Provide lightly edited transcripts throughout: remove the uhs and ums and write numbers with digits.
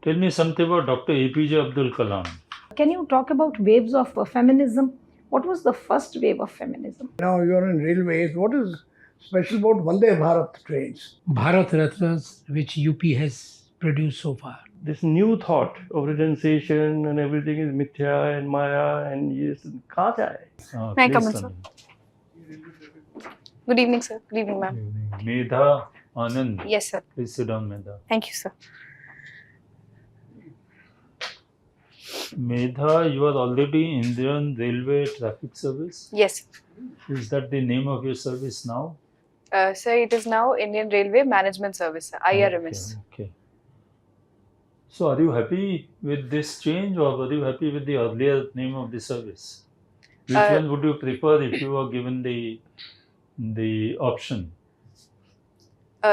Tell me something about Dr. APJ Abdul Kalam. Can you talk about waves of feminism? What was the first wave of feminism? Now you're in railways. What is special about Vande Bharat trains? Bharat Ratnas, which UP has produced so far. This new thought of renunciation and everything is mithya and maya and yes, kahan se aaye? May I Please come in, come sir? Good evening, sir. Good evening, ma'am. in. Medha Anand. Yes, sir. Please sit down, Medha. Thank you, sir. Medha, you are already Indian Railway Traffic Service. Yes. Is that the name of your service now? Sir, it is now Indian Railway Management Service, sir, IRMS. Okay. So, are you happy with this change, or were you happy with the earlier name of the service? Which one would you prefer if you were given the option?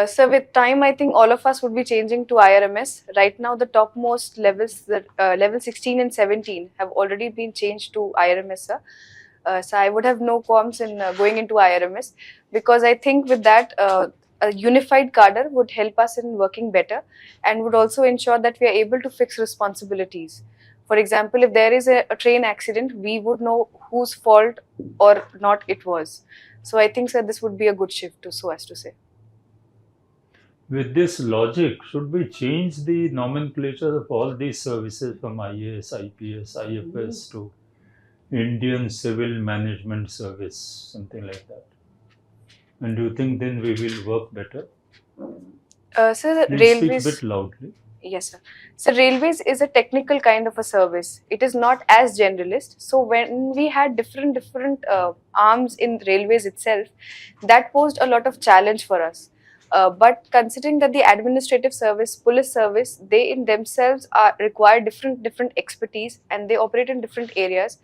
So with time, I think all of us would be changing to IRMS. Right now, the topmost levels, that level 16 and 17, have already been changed to IRMS, sir. So I would have no qualms in going into IRMS, because I think with that, a unified cadre would help us in working better and would also ensure that we are able to fix responsibilities. For example, if there is a train accident, we would know whose fault or not it was. So I think, sir, this would be a good shift, so as to say. With this logic, should we change the nomenclature of all these services from IAS, IPS, IFS to Indian Civil Management Service, something like that? And do you think then we will work better? Sir, Please railways. speak a bit loudly. Yes, sir. So railways is a technical kind of a service. It is not as generalist. So when we had different arms in railways itself, that posed a lot of challenge for us. But considering that the administrative service, police service, they in themselves require different expertise and they operate in different areas,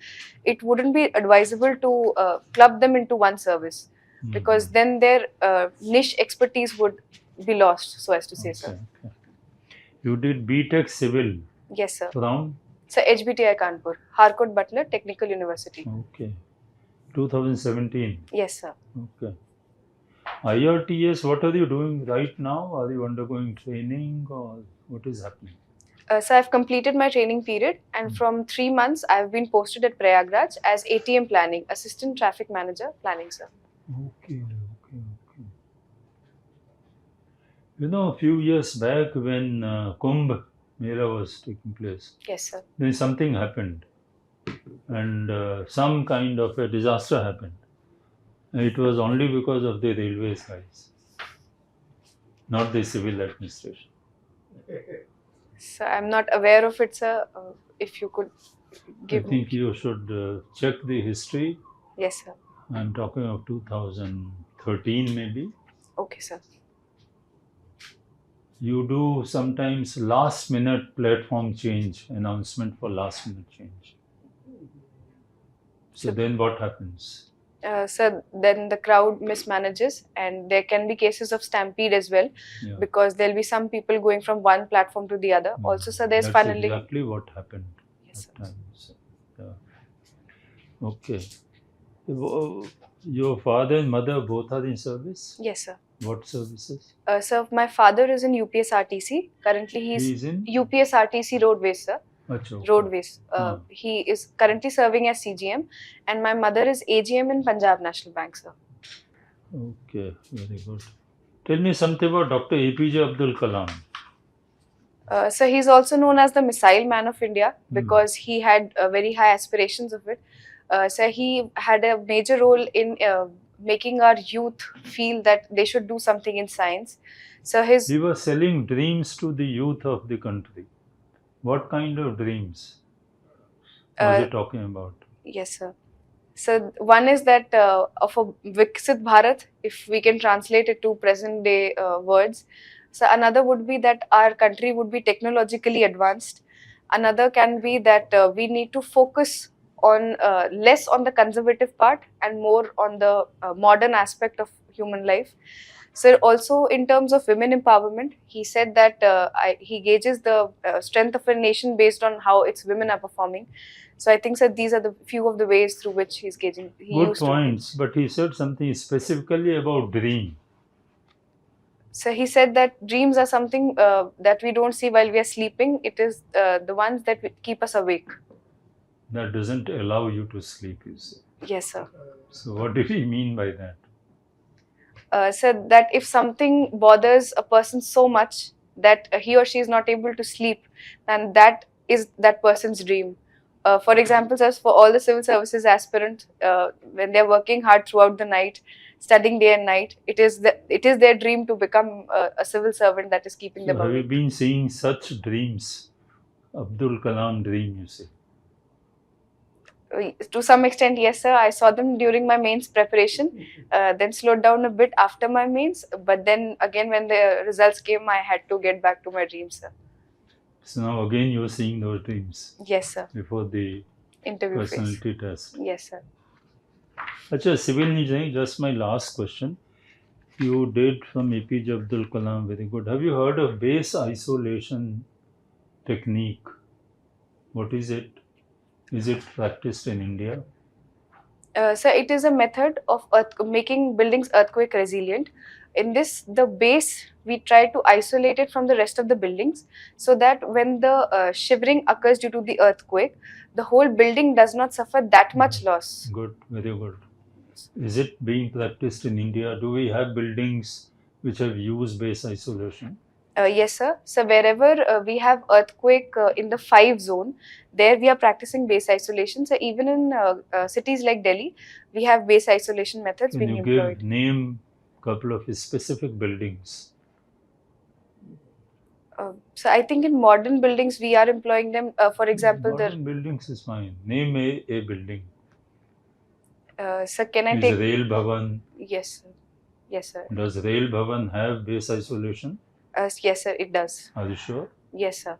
it wouldn't be advisable to club them into one service, because then their niche expertise would be lost, so as to say, sir. Okay. You did B.Tech Civil Yes, sir. from? So HBTI Kanpur, Harcourt Butler Technical University. Okay. 2017. Yes, sir. Okay. IRTS, what are you doing right now? Are you undergoing training or what is happening? So I've completed my training period, and from 3 months I've been posted at Prayagraj as ATM Planning, Assistant Traffic Manager Planning, sir. Okay. You know, a few years back when Kumbh Mela was taking place, Yes, sir. then something happened and some kind of a disaster happened. And it was only because of the railways guys, not the civil administration. So I'm not aware of it, sir. If you could I give think me. you should check the history. Yes, sir. I'm talking of 2013 maybe. Okay, sir. You do sometimes last minute platform change, announcement for last minute change. So then what happens? Sir, then the crowd mismanages, and there can be cases of stampede as well, Yeah. because there'll be some people going from one platform to the other. Also, sir, there's That's funneling. exactly what happened Yes, that sir. time. So, yeah. Okay. Your father and mother both are in service? Yes, sir. What services? Sir, my father is in UPSRTC. Currently, He is in? UPSRTC Roadways, sir. Achha, okay. Roadways. He is currently serving as CGM, and my mother is AGM in Punjab National Bank, sir. Okay, very good. Tell me something about Dr. APJ Abdul Kalam. So he's also known as the Missile Man of India, because he had very high aspirations of it. So he had a major role in making our youth feel that they should do something in science. So He was selling dreams to the youth of the country. What kind of dreams was he talking about? Yes, sir. So one is that of a Viksit Bharat, if we can translate it to present day words. So another would be that our country would be technologically advanced. Another can be that we need to focus on less on the conservative part and more on the modern aspect of human life. So also in terms of women empowerment, he said that he gauges the strength of a nation based on how its women are performing. So I think, sir, these are the few of the ways through which he's gauging. Good points, but he said something specifically about dream. So he said that dreams are something that we don't see while we are sleeping. It is the ones that keep us awake. That doesn't allow you to sleep, you say. Yes, sir. So what do we mean by that? Said that if something bothers a person so much that he or she is not able to sleep, then that is that person's dream. For example, as for all the civil services aspirants, when they are working hard throughout the night, studying day and night, it is their dream to become a civil servant that is keeping So them have you awake. been seeing such dreams? Abdul Kalam dream, you say. To some extent, yes, sir. I saw them during my mains preparation, then slowed down a bit after my mains. But then again, when the results came, I had to get back to my dreams, sir. So now again you are seeing those dreams Yes, sir. before the Interview phase. personality test. Yes, sir. Achha, civil engineering, just my last question. You did from APJ Abdul Kalam, very good. Have you heard of base isolation technique? What is it? Is it practiced in India? So it is a method of making buildings earthquake resilient. In this, the base, we try to isolate it from the rest of the buildings so that when the shivering occurs due to the earthquake, the whole building does not suffer that much loss. Good, very good. Is it being practiced in India? Do we have buildings which have used base isolation? Yes, sir. So wherever we have earthquake in the 5 zone, there we are practicing base isolation. So even in cities like Delhi, we have base isolation methods Can being you employed. give name couple of specific buildings? So I think in modern buildings we are employing them. For example, Modern buildings is fine. Name a building. so can I Is take? Rail Bhavan? Yes, sir. Yes, sir. Does Rail Bhavan have base isolation? Yes, sir. It does. Are you sure? Yes, sir.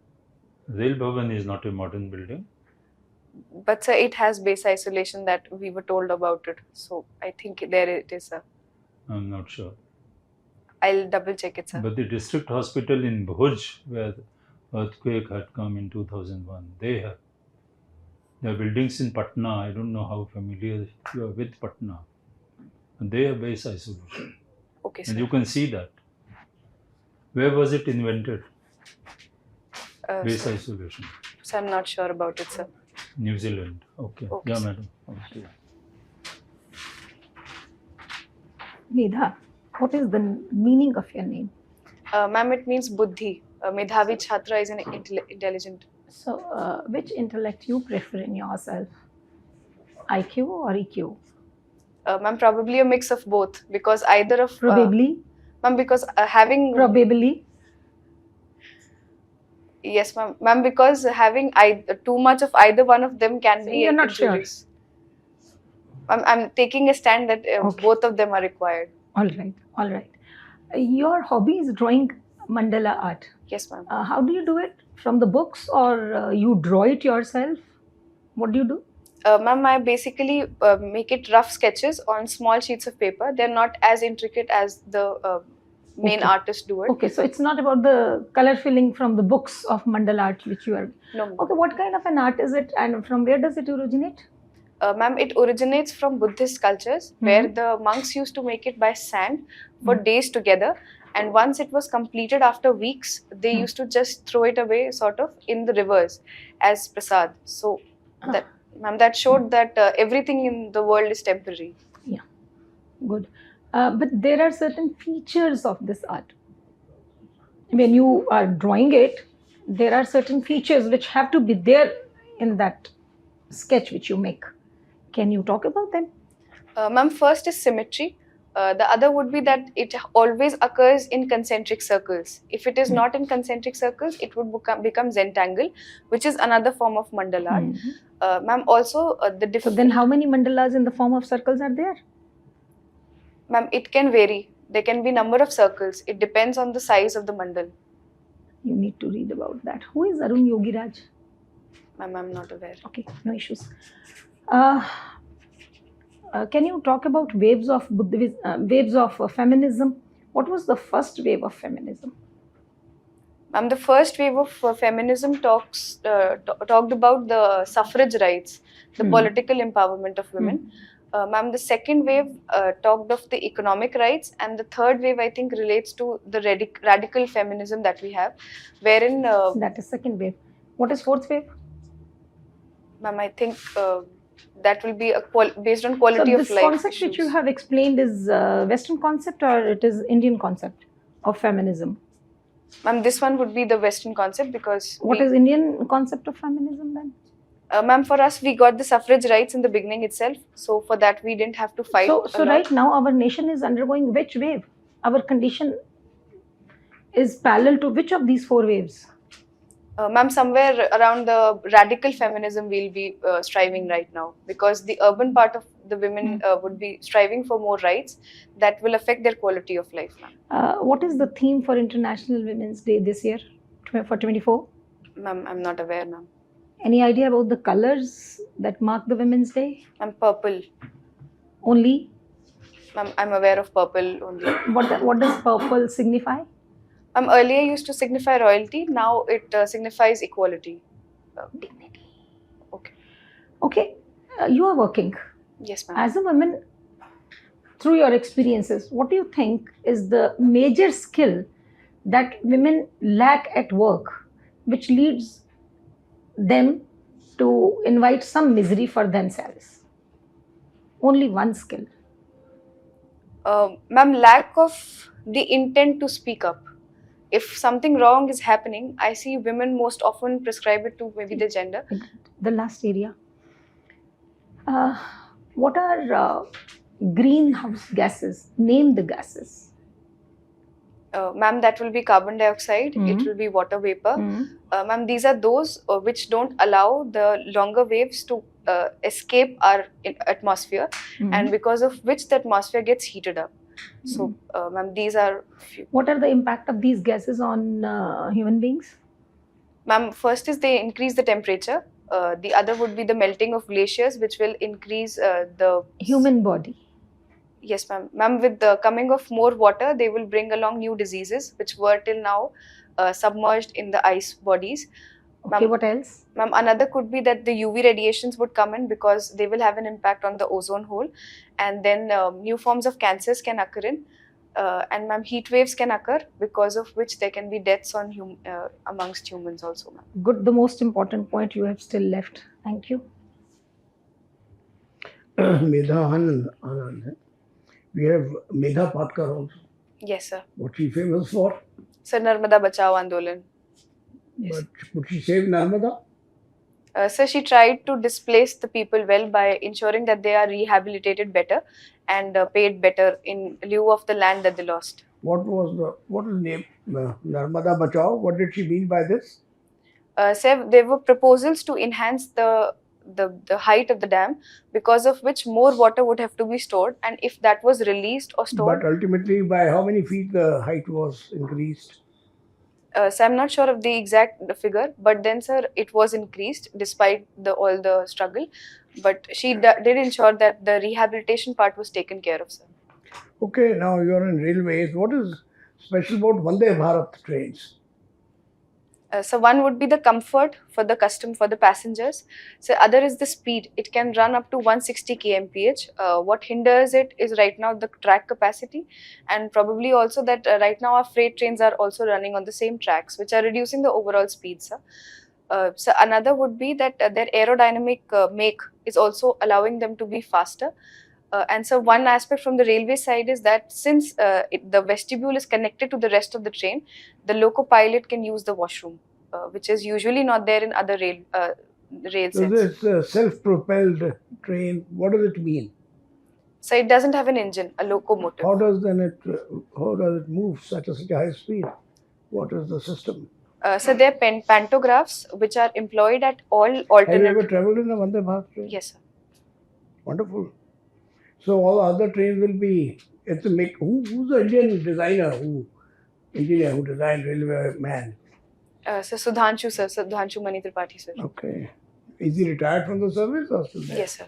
Rail Bhavan is not a modern building. But sir, it has base isolation that we were told about it. So I think there it is, sir. I'm not sure. I'll double check it, sir. But the district hospital in Bhuj, where earthquake had come in 2001, they have. There are buildings in Patna. I don't know how familiar you are with Patna. And they have base isolation. Okay, And sir. you can see that. Where was it invented? Base So isolation. I'm not sure about it, sir. New Zealand. Okay. Okay, Yeah, sir. madam. Okay. Medha, what is the meaning of your name? Ma'am, it means buddhi. Medhavi chhatra is an intelligent. So, which intellect you prefer in yourself? IQ or EQ? Ma'am, probably a mix of both because either of. Probably. Ma'am, because having. Probably. Yes, ma'am. Ma'am, because having too much of either one of them can So be you're not sure? injurious. I'm taking a stand that Okay. both of them are required. All right. All right. Your hobby is drawing mandala art. Yes, ma'am. How do you do it? From the books or you draw it yourself? What do you do? Ma'am, I basically make it rough sketches on small sheets of paper. They're not as intricate as the main Okay. artists do it. Okay, so it's not about the color filling from the books of mandala art which you are. No, ma'am. Okay, what kind of an art is it and from where does it originate? Ma'am, it originates from Buddhist cultures where the monks used to make it by sand for days together. And once it was completed after weeks, they used to just throw it away sort of in the rivers as prasad. So, that, ma'am, that showed that everything in the world is temporary. Yeah, good. But there are certain features of this art. When you are drawing it, there are certain features which have to be there in that sketch which you make. Can you talk about them? Ma'am, first is symmetry. The other would be that it always occurs in concentric circles. If it is not in concentric circles, it would become zentangle, which is another form of mandala art. Ma'am, also the So different. then how many mandalas in the form of circles are there? Ma'am, it can vary. There can be number of circles. It depends on the size of the mandal. You need to read about that. Who is Arun Yogiraj? Ma'am, I'm not aware. Okay, no issues. Can you talk about waves of feminism? What was the first wave of feminism? Ma'am, the first wave of feminism talked about the suffrage rights, the political empowerment of women. Ma'am, the second wave talked of the economic rights, and the third wave, I think, relates to the radical feminism that we have, wherein, That is second wave. What is fourth wave? ma'am, I think that will be based on So quality of this life concept issues. which you have explained is Western concept or it is Indian concept of feminism? Ma'am, this one would be the Western concept because What is Indian concept of feminism then? ma'am, for us, we got the suffrage rights in the beginning itself. So for that, we didn't have to fight. So a lot. right now our nation is undergoing which wave? Our condition is parallel to which of these four waves? Ma'am, somewhere around the radical feminism we'll be striving right now, because the urban part of the women would be striving for more rights that will affect their quality of life, ma'am. What is the theme for International Women's Day this year for 24? Ma'am, I'm not aware, ma'am. Any idea about the colors that mark the Women's Day? I'm purple. Only? Ma'am, I'm aware of purple only. What does purple signify? Earlier used to signify royalty, now it signifies equality. Dignity. Okay. Okay, you are working. Yes, ma'am. As a woman, through your experiences, what do you think is the major skill that women lack at work, which leads them to invite some misery for themselves? Only one skill. Ma'am, lack of the intent to speak up. If something wrong is happening, I see women most often prescribe it to maybe the gender. The last area. What are greenhouse gases? Name the gases. Ma'am, that will be carbon dioxide, it will be water vapor. Ma'am, these are those which don't allow the longer waves to escape our atmosphere, and because of which the atmosphere gets heated up. So, ma'am, these are few. What are the impact of these gases on human beings? Ma'am, first is they increase the temperature. The other would be the melting of glaciers, which will increase the Human body. Yes, ma'am. Ma'am, with the coming of more water, they will bring along new diseases, which were till now submerged in the ice bodies. Okay, what else? Ma'am, another could be that the UV radiations would come in because they will have an impact on the ozone hole, and then new forms of cancers can occur in. And ma'am, heat waves can occur, because of which there can be deaths on amongst humans also, ma'am. Good, the most important point you have still left. Thank you. Medha Anand. We have Medha Patkar also. Yes, sir. What she famous for? Sir, Narmada Bachao Andolan. Yes. But could she save Narmada? So she tried to displace the people well by ensuring that they are rehabilitated better and paid better in lieu of the land that they lost. What is the name? Narmada Bachao. What did she mean by this? So there were proposals to enhance the height of the dam, because of which more water would have to be stored, and if that was released or stored. But ultimately, by how many feet the height was increased? So I'm not sure of the exact figure, but then, sir, it was increased despite all the struggle. But she did ensure that the rehabilitation part was taken care of, sir. Okay, now you're in railways. What is special about Vande Bharat trains? So one would be the comfort for the passengers. So other is the speed. It can run up to 160 kmph. What hinders it is right now the track capacity, and probably also that right now our freight trains are also running on the same tracks, which are reducing the overall speed, sir. So another would be that their aerodynamic make is also allowing them to be faster. And so one aspect from the railway side is that since the vestibule is connected to the rest of the train, the loco pilot can use the washroom, which is usually not there in other rail So sets. this self-propelled train, what does it mean? So it doesn't have an engine, a locomotive. How does it move at such a high speed? What is the system? So there are pantographs which are employed at all Have you alternate. ever traveled in a Vande Bharat train? Yes, sir. Wonderful. So all other trains will be. It's a make. Who's the Indian designer? Engineer who designed railway man? So Sudhanshu Mani Tripathi, sir. Okay. Is he retired from the service or still there? Yes, sir.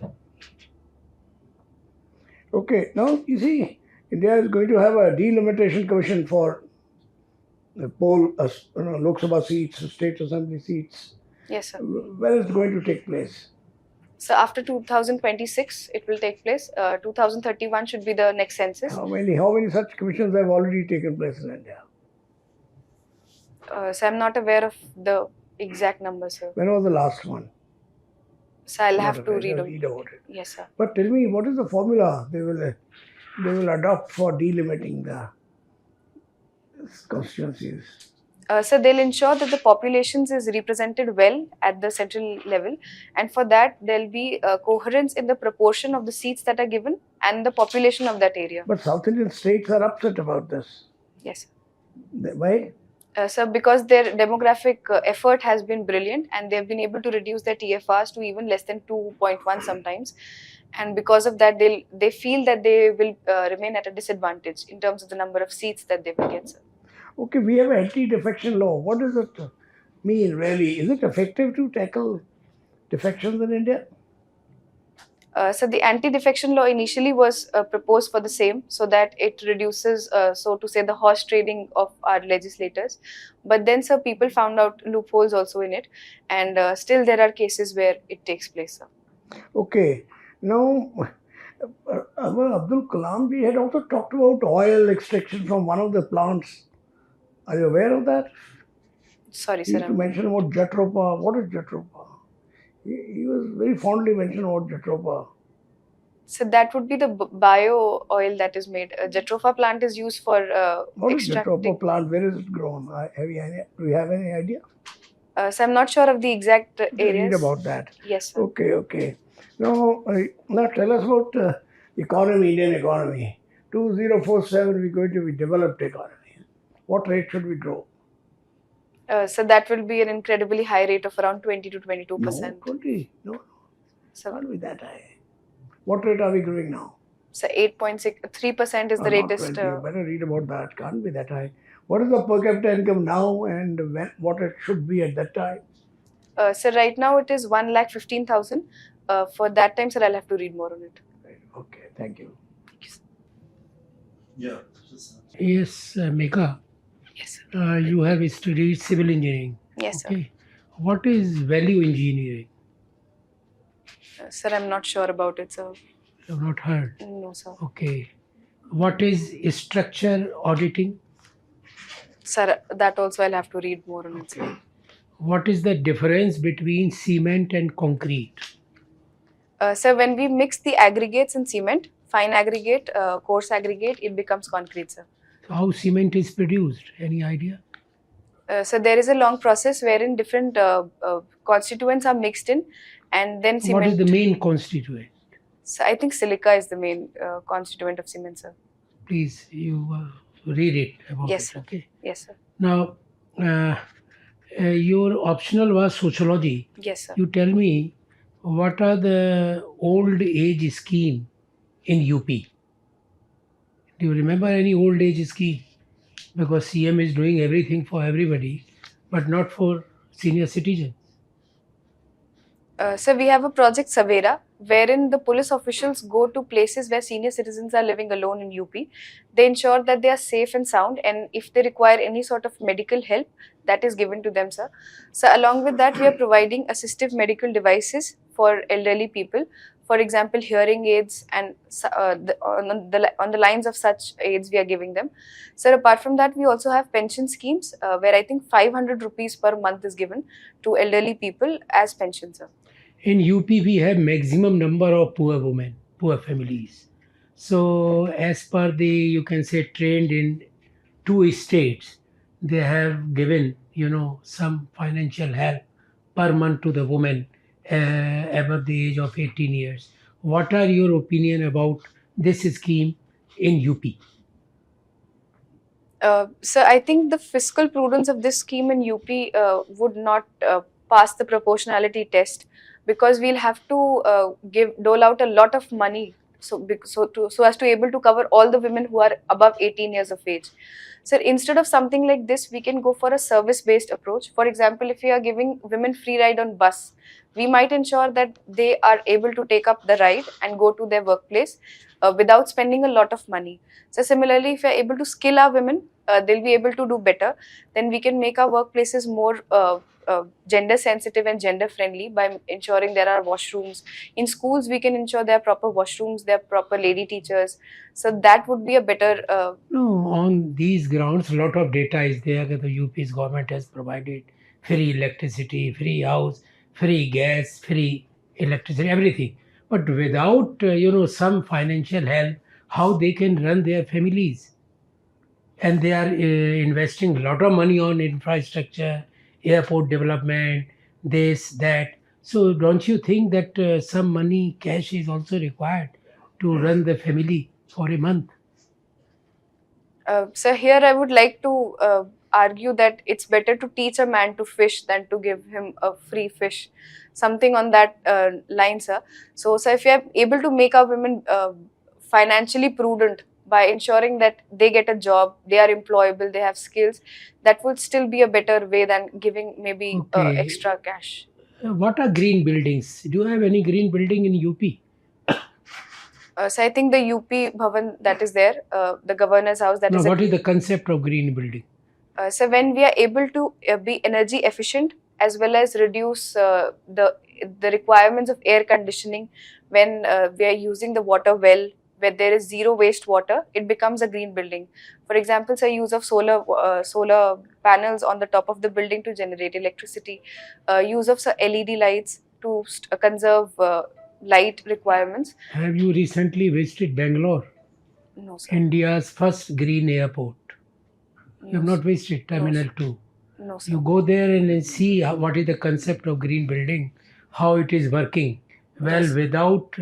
Okay. Now you see, India is going to have a delimitation commission for the Lok Sabha seats, state assembly seats. Yes, sir. Where is it going to take place? So after 2026, it will take place. 2031 should be the next census. How many such commissions have already taken place in India? So I'm not aware of the exact number, sir. When was the last one? So I'll Not have to aware, read just on. read about it. Yes, sir. But tell me, what is the formula they will adopt for delimiting the constituencies? So they'll ensure that the populations is represented well at the central level, and for that there'll be coherence in the proportion of the seats that are given and the population of that area. But South Indian states are upset about this. Yes. Why? So because their demographic effort has been brilliant, and they've been able to reduce their TFRs to even less than 2.1 sometimes, and because of that they feel that they will remain at a disadvantage in terms of the number of seats that they will get, sir. Okay, we have an anti-defection law. What does it mean really? Is it effective to tackle defections in India? So the anti-defection law initially was proposed for the same, so that it reduces, so to say, the horse trading of our legislators. But then, sir, people found out loopholes also in it, and still there are cases where it takes place, sir. Okay, now Abdul Kalam ji had also talked about oil extraction from one of the plants. Are you aware of that? Sorry, He sir. used to mention about Jatropa. What is Jatropa? He was very fondly mentioned about Jatropa. So that would be the bio oil that is made. Jatropha plant is used for What is extracting. Jatropa plant? Do you have any idea? So I'm not sure of the exact areas. Read about that. Yes, sir. Okay. Now tell us about economy, Indian economy. 2047, we're going to be developed economy. What rate should we grow? So that will be an incredibly high rate of around 20 to 22%. No, 20. No, So, can't be that high. What rate are we growing now? so 8.3% is the Not latest. 20. You better read about that. Can't be that high. What is the per capita income now and what it should be at that time? So right now it is 1,15,000. For that time, sir, I'll have to read more on it. Right. Okay, thank you. Yeah. Yes, Megha, Yes, sir. you have studied civil engineering. Yes, sir. Okay. What is value engineering? Sir, I'm not sure about it, sir. You have not heard. No, sir. Okay. What is structure auditing? Sir, that also I'll have to read more on it, sir. What is the difference between cement and concrete? So when we mix the aggregates in cement, fine aggregate, coarse aggregate, it becomes concrete, sir. How cement is produced? Any idea? So there is a long process wherein different constituents are mixed in, and then cement. What is the main constituent? So I think silica is the main constituent of cement, sir. Please, you read it about Yes, it. sir. Okay. Yes, sir. Now, your optional was sociology. Yes, sir. You tell me, what are the old age scheme in UP? Do you remember any old age scheme? Because CM is doing everything for everybody, but not for senior citizens. So we have a project Savera, wherein the police officials go to places where senior citizens are living alone in UP. They ensure that they are safe and sound, and if they require any sort of medical help, that is given to them, sir. So along with that, we are providing assistive medical devices for elderly people. For example, hearing aids, and on the lines of such aids we are giving them. Sir, apart from that, we also have pension schemes where I think 500 rupees per month is given to elderly people as pension, sir. In UP, we have maximum number of poor women, poor families. So, as per the, you can say, trend in 2 states, they have given, some financial help per month to the women above the age of 18 years. What are your opinion about this scheme in UP? So I think the fiscal prudence of this scheme in UP would not pass the proportionality test, because we'll have to dole out a lot of money so as to able to cover all the women who are above 18 years of age. So instead of something like this, we can go for a service-based approach. For example, if we are giving women free ride on bus, we might ensure that they are able to take up the ride and go to their workplace without spending a lot of money. So similarly, if we are able to skill our women, they'll be able to do better. Then we can make our workplaces more gender sensitive and gender friendly by ensuring there are washrooms. In schools, we can ensure there are proper washrooms, there are proper lady teachers. So that would be a better. No, on these grounds, a lot of data is there that the UP's government has provided free electricity, free house, free gas, free electricity, everything. But without, some financial help, how they can run their families? And they are investing a lot of money on infrastructure, airport development, this, that. So don't you think that some money, cash is also required to run the family for a month? So here I would like to argue that it's better to teach a man to fish than to give him a free fish, something on that line, sir. So if you are able to make our women financially prudent by ensuring that they get a job, they are employable, they have skills, that would still be a better way than giving maybe Okay. extra cash. What are green buildings? Do you have any green building in UP? So I think the UP Bhavan that is there, the governor's house, that No, is what is the concept of green building? so when we are able to be energy efficient as well as reduce the requirements of air conditioning, when we are using the water well, where there is zero waste water, it becomes a green building. For example, say use of solar panels on the top of the building to generate electricity, use of LED lights to conserve light requirements. Have you recently visited Bangalore, No, sir. India's first green airport? You have No, not visited Terminal 2. no, sir. You go there and then see what is the concept of green building, how it is working. Well, Yes. without,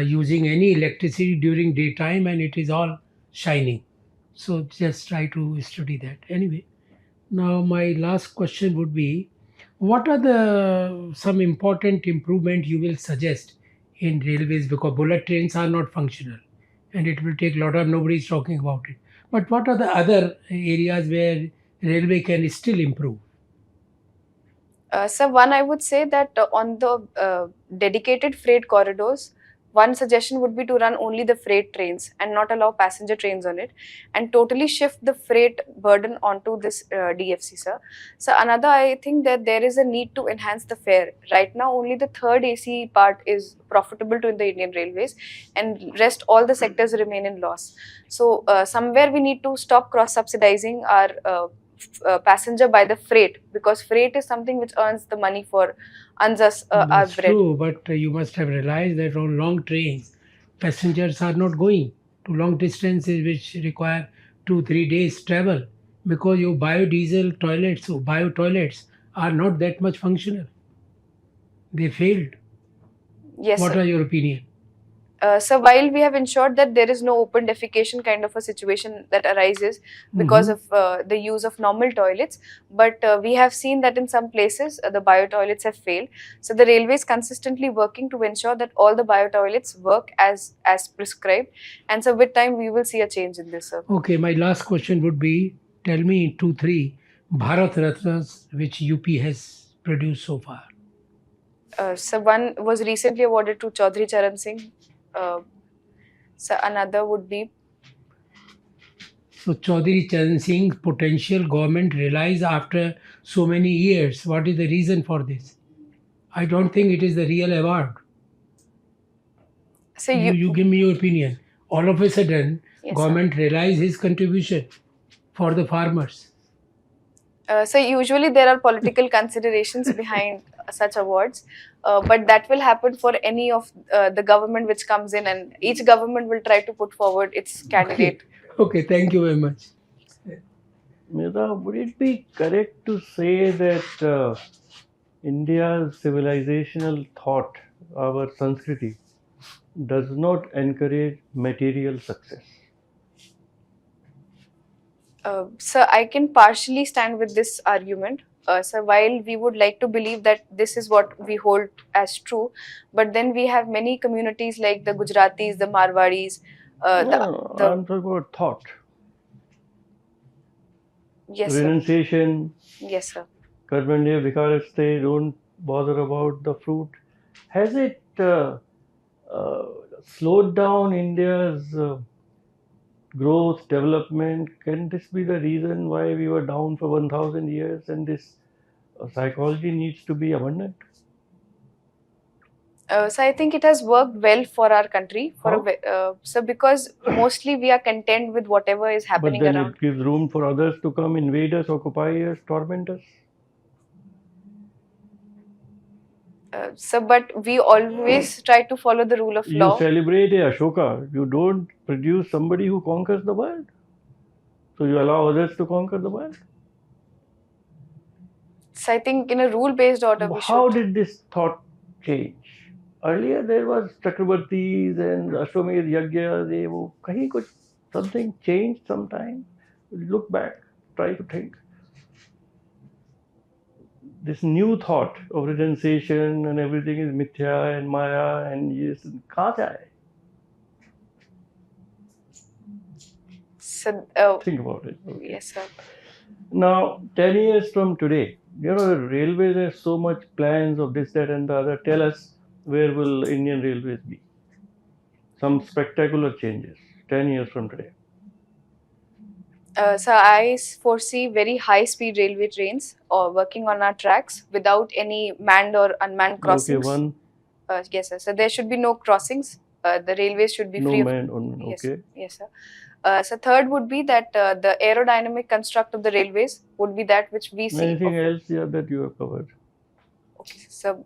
using any electricity during daytime, and it is all shining. So just try to study that. Anyway, now my last question would be, what are the some important improvement you will suggest in railways, because bullet trains are not functional and it will take a lot of, nobody is talking about it. But what are the other areas where railway can still improve? So one, I would say that on the dedicated freight corridors, one suggestion would be to run only the freight trains and not allow passenger trains on it, and totally shift the freight burden onto this DFC, sir. So another, I think that there is a need to enhance the fare. Right now, only the third AC part is profitable to the Indian Railways, and rest all the sectors remain in loss. So somewhere we need to stop cross subsidizing our passenger by the freight, because freight is something which earns the money for earns us our That's bread. true, but you must have realized that on long trains, passengers are not going to long distances which require 2-3 days travel, because your biodiesel toilets or bio toilets are not that much functional. They failed. Yes, What sir. are your opinion? So while we have ensured that there is no open defecation kind of a situation that arises because of the use of normal toilets, but we have seen that in some places the bio toilets have failed. So the railway is consistently working to ensure that all the bio toilets work as prescribed, and so with time we will see a change in this, sir. Okay, my last question would be, tell me in 2-3 Bharat Ratnas which UP has produced so far. So one was recently awarded to Chaudhary Charan Singh. So another would be So Chaudhary Charan Singh's potential government realized after so many years. What is the reason for this? I don't think it is the real award. so You give me your opinion. All of a sudden, Yes, sir. government realized his contribution for the farmers. So usually there are political considerations behind such awards, but that will happen for any of the government which comes in, and each government will try to put forward its candidate. Okay, thank you very much. Medha, would it be correct to say that India's civilizational thought, our Sanskriti, does not encourage material success? So I can partially stand with this argument. So while we would like to believe that this is what we hold as true, but then we have many communities like the Gujaratis, the Marwadis, No, the I'm talking about thought. yes, sir. Renunciation, Yes, sir. Karmanya Vikaraste, don't bother about the fruit. Has it slowed down India's growth, development? Can this be the reason why we were down for 1000 years and this psychology needs to be abundant. So I think it has worked well for our country. How? So because mostly we are content with whatever is But happening then around. it gives room for others to come, invade us, occupy us, torment us. So, but we always try to follow the rule of You law. celebrate a Ashoka. You don't produce somebody who conquers the world. So you allow others to conquer the world. So I think in a rule-based order, we How should. did this thought change? Earlier there was Chakrabartis and Ashwamedh Yajna. They were kahin kuch something changed sometime. Look back, try to think. This new thought of renunciation and everything is mithya and maya and yes, kahan se aaye? So, Think about it. Okay. yes, sir. Now, 10 years from today, the railways have so much plans of this, that, and the other. Tell us, where will Indian Railways be? Some spectacular changes 10 years from today. So I foresee very high-speed railway trains or working on our tracks without any manned or unmanned crossings. Okay, one, Yes, sir. So there should be no crossings. The railways should be no free of. man on. Yes, Okay. yes, sir. So third would be that the aerodynamic construct of the railways would be that which we see. Anything else that you have covered? Okay. So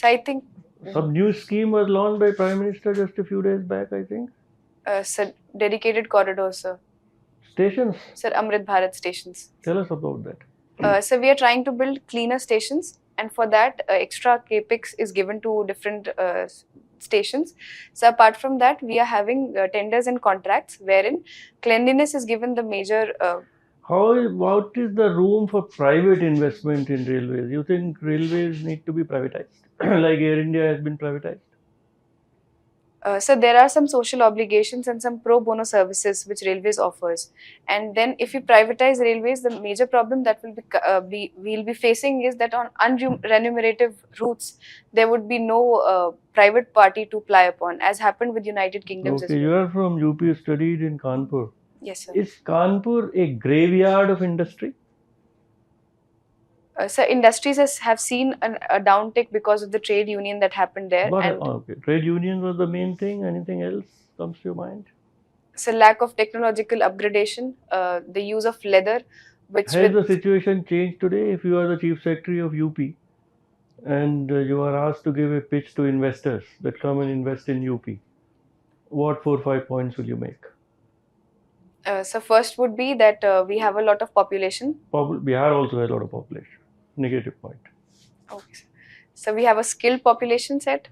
I think Some new scheme was launched by Prime Minister just a few days back, I think. so dedicated corridors, sir. Stations. Sir, Amrit Bharat stations. Tell us about that. So we are trying to build cleaner stations, and for that extra capex is given to different stations. So apart from that, we are having tenders and contracts wherein cleanliness is given the major. What is the room for private investment in railways? You think railways need to be privatized, like Air India has been privatized? So there are some social obligations and some pro bono services which railways offers, and then if you privatize railways, the major problem that we'll be facing is that on unremunerative routes there would be no private party to ply upon, as happened with United Kingdoms as Okay, you well. are from UP, you studied in Kanpur. Yes, sir. Is Kanpur a graveyard of industry? So industries have seen a downtick because of the trade union that happened there, But and okay, trade union was the main thing. Anything else comes to your mind? so lack of technological upgradation, the use of leather, which Has the with situation changed today? If you are the chief secretary of UP and you are asked to give a pitch to investors that come and invest in UP, what 4-5 points will you make? so first would be that we have a lot of population. Bihar also has a lot of population. Negative point. Okay. So we have a skilled population set.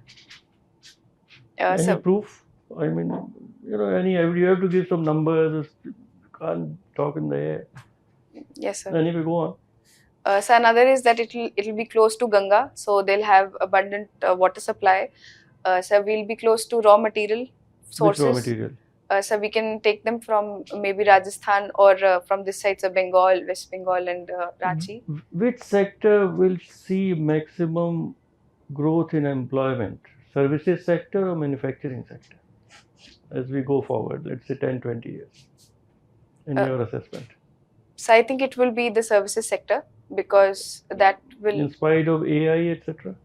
Any So proof? I mean, you have to give some numbers. You can't talk in the air. yes, sir. Anyway, go on. So another is that it'll be close to Ganga, so they'll have abundant water supply. So we'll be close to raw material sources. Which raw material? So we can take them from maybe Rajasthan or from this side, so Bengal, West Bengal, and Ranchi. Which sector will see maximum growth in employment? Services sector or manufacturing sector? As we go forward, let's say 10-20 years, in your assessment. So I think it will be the services sector, because that will. In spite of AI, etc.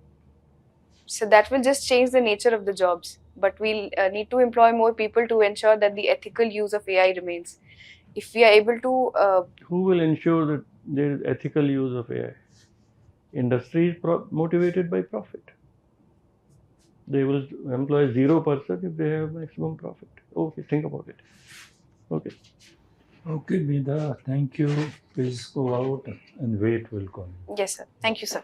So that will just change the nature of the jobs. But we'll need to employ more people to ensure that the ethical use of AI remains. If we are able to. Who will ensure that there is ethical use of AI? Industry is motivated by profit. They will employ 0% if they have maximum profit. Okay, think about it. Okay. Okay, Medha, thank you. Please go out and wait will come. Yes, sir. Thank you, sir.